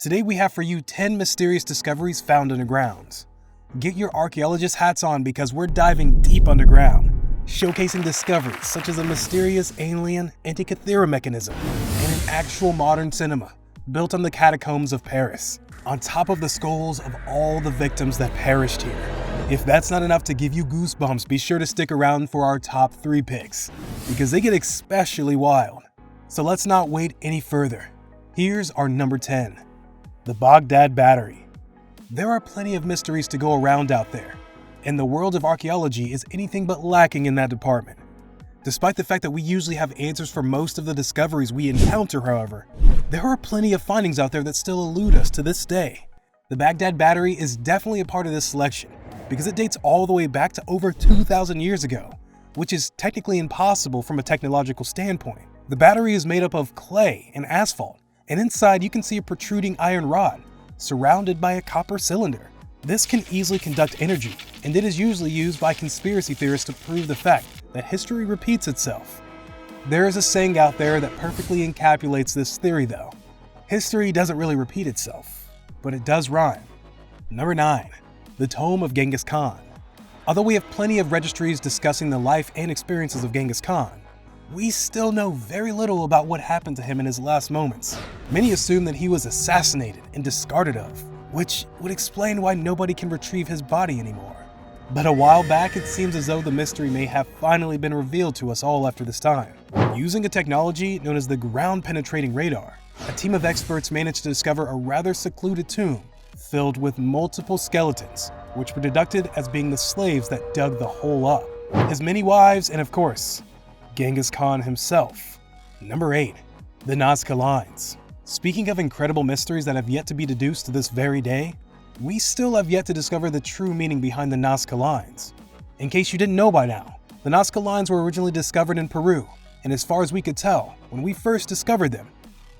Today we have for you 10 mysterious discoveries found underground. Get your archaeologist hats on because we're diving deep underground, showcasing discoveries such as a mysterious alien Antikythera mechanism and an actual modern cinema built on the Catacombs of Paris, on top of the skulls of all the victims that perished here. If that's not enough to give you goosebumps, be sure to stick around for our top 3 picks, because they get especially wild. So let's not wait any further. Here's our number 10. The Baghdad Battery. There are plenty of mysteries to go around out there, and the world of archaeology is anything but lacking in that department. Despite the fact that we usually have answers for most of the discoveries we encounter, however, there are plenty of findings out there that still elude us to this day. The Baghdad Battery is definitely a part of this selection because it dates all the way back to over 2,000 years ago, which is technically impossible from a technological standpoint. The battery is made up of clay and asphalt, and inside you can see a protruding iron rod surrounded by a copper cylinder. This can easily conduct energy, and it is usually used by conspiracy theorists to prove the fact that history repeats itself. There is a saying out there that perfectly encapsulates this theory though. History doesn't really repeat itself, but it does rhyme. Number 9. The Tome of Genghis Khan. Although we have plenty of registries discussing the life and experiences of Genghis Khan, we still know very little about what happened to him in his last moments. Many assume that he was assassinated and discarded of, which would explain why nobody can retrieve his body anymore. But a while back, it seems as though the mystery may have finally been revealed to us all after this time. Using a technology known as the ground-penetrating radar, a team of experts managed to discover a rather secluded tomb filled with multiple skeletons, which were deducted as being the slaves that dug the hole up, his many wives, and of course, Genghis Khan himself. Number 8. The Nazca Lines. Speaking of incredible mysteries that have yet to be deduced to this very day, we still have yet to discover the true meaning behind the Nazca Lines. In case you didn't know by now, the Nazca Lines were originally discovered in Peru, and as far as we could tell, when we first discovered them,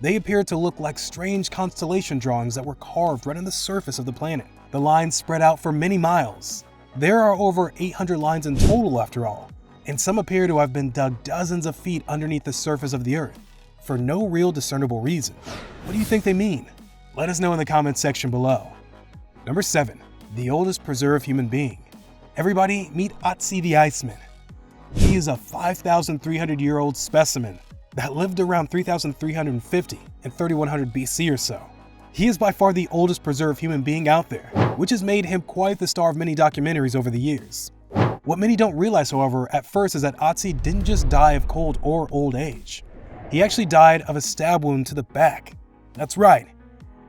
they appeared to look like strange constellation drawings that were carved right on the surface of the planet. The lines spread out for many miles. There are over 800 lines in total after all, and some appear to have been dug dozens of feet underneath the surface of the earth for no real discernible reason. What do you think they mean? Let us know in the comments section below. Number 7. The oldest preserved human being. Everybody meet Otzi the Iceman. He is a 5,300-year-old specimen that lived around 3,350 and 3,100 BC or so. He is by far the oldest preserved human being out there, which has made him quite the star of many documentaries over the years. What many don't realize, however, at first is that Otzi didn't just die of cold or old age. He actually died of a stab wound to the back. That's right.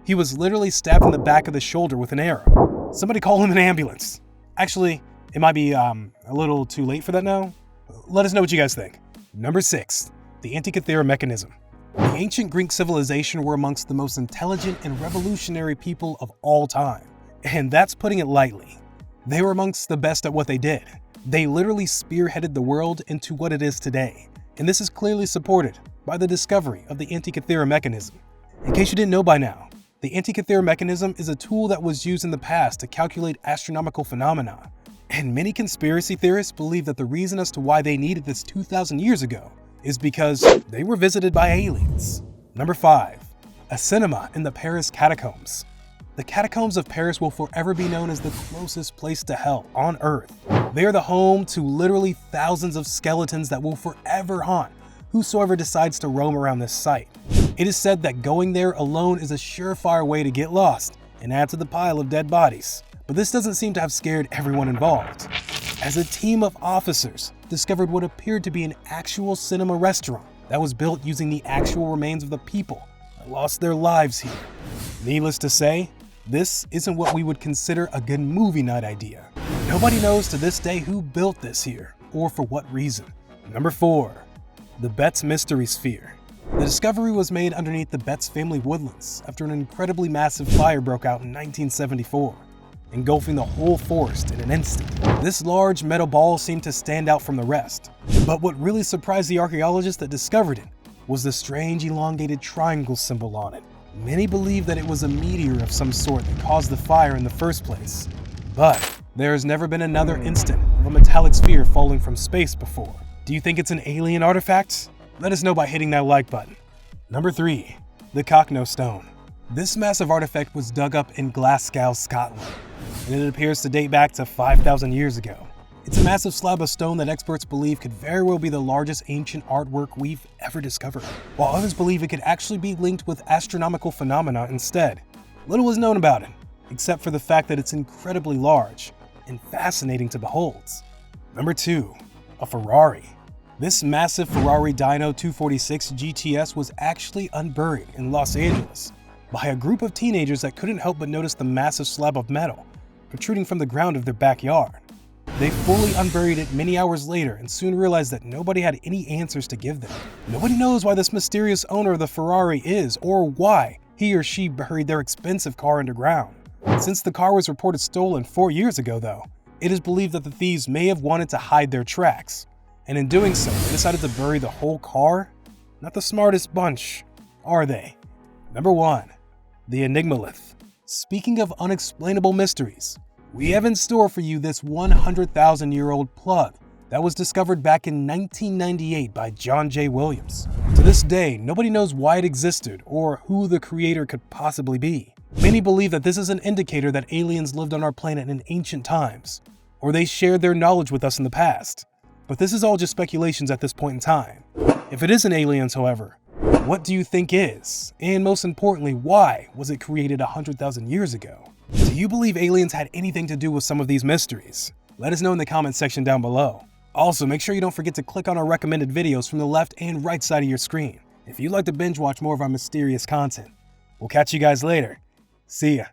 He was literally stabbed in the back of the shoulder with an arrow. Somebody call him an ambulance. Actually, it might be a little too late for that now. Let us know what you guys think. Number 6. The Antikythera mechanism. The ancient Greek civilization were amongst the most intelligent and revolutionary people of all time. And that's putting it lightly. They were amongst the best at what they did. They literally spearheaded the world into what it is today. And this is clearly supported by the discovery of the Antikythera mechanism. In case you didn't know by now, the Antikythera mechanism is a tool that was used in the past to calculate astronomical phenomena. And many conspiracy theorists believe that the reason as to why they needed this 2,000 years ago is because they were visited by aliens. Number 5. A cinema in the Paris catacombs. The Catacombs of Paris will forever be known as the closest place to hell on Earth. They are the home to literally thousands of skeletons that will forever haunt whosoever decides to roam around this site. It is said that going there alone is a surefire way to get lost and add to the pile of dead bodies. But this doesn't seem to have scared everyone involved, as a team of officers discovered what appeared to be an actual cinema restaurant that was built using the actual remains of the people that lost their lives here. Needless to say, this isn't what we would consider a good movie night idea. Nobody knows to this day who built this here, or for what reason. Number 4. The Betts Mystery Sphere. The discovery was made underneath the Betts family woodlands after an incredibly massive fire broke out in 1974, engulfing the whole forest in an instant. This large metal ball seemed to stand out from the rest, but what really surprised the archaeologist that discovered it was the strange elongated triangle symbol on it. Many believe that it was a meteor of some sort that caused the fire in the first place, but there has never been another instant of a metallic sphere falling from space before. Do you think it's an alien artifact? Let us know by hitting that like button. Number 3. The Cockno Stone. This massive artifact was dug up in Glasgow, Scotland, and it appears to date back to 5,000 years ago. It's a massive slab of stone that experts believe could very well be the largest ancient artwork we've ever discovered, while others believe it could actually be linked with astronomical phenomena instead. Little is known about it, except for the fact that it's incredibly large and fascinating to behold. Number 2. A Ferrari. This massive Ferrari Dyno 246 GTS was actually unburied in Los Angeles by a group of teenagers that couldn't help but notice the massive slab of metal protruding from the ground of their backyard. They fully unburied it many hours later and soon realized that nobody had any answers to give them. Nobody knows why this mysterious owner of the Ferrari is or why he or she buried their expensive car underground. Since the car was reported stolen 4 years ago though, it is believed that the thieves may have wanted to hide their tracks, and in doing so, they decided to bury the whole car? Not the smartest bunch, are they? Number 1. The Enigmalith. Speaking of unexplainable mysteries, we have in store for you this 100,000-year-old plug that was discovered back in 1998 by John J. Williams. To this day, nobody knows why it existed or who the creator could possibly be. Many believe that this is an indicator that aliens lived on our planet in ancient times, or they shared their knowledge with us in the past. But this is all just speculations at this point in time. If it isn't aliens, however, what do you think is? And most importantly, why was it created 100,000 years ago? Do you believe aliens had anything to do with some of these mysteries? Let us know in the comments section down below. Also, make sure you don't forget to click on our recommended videos from the left and right side of your screen if you'd like to binge watch more of our mysterious content. We'll catch you guys later. See ya.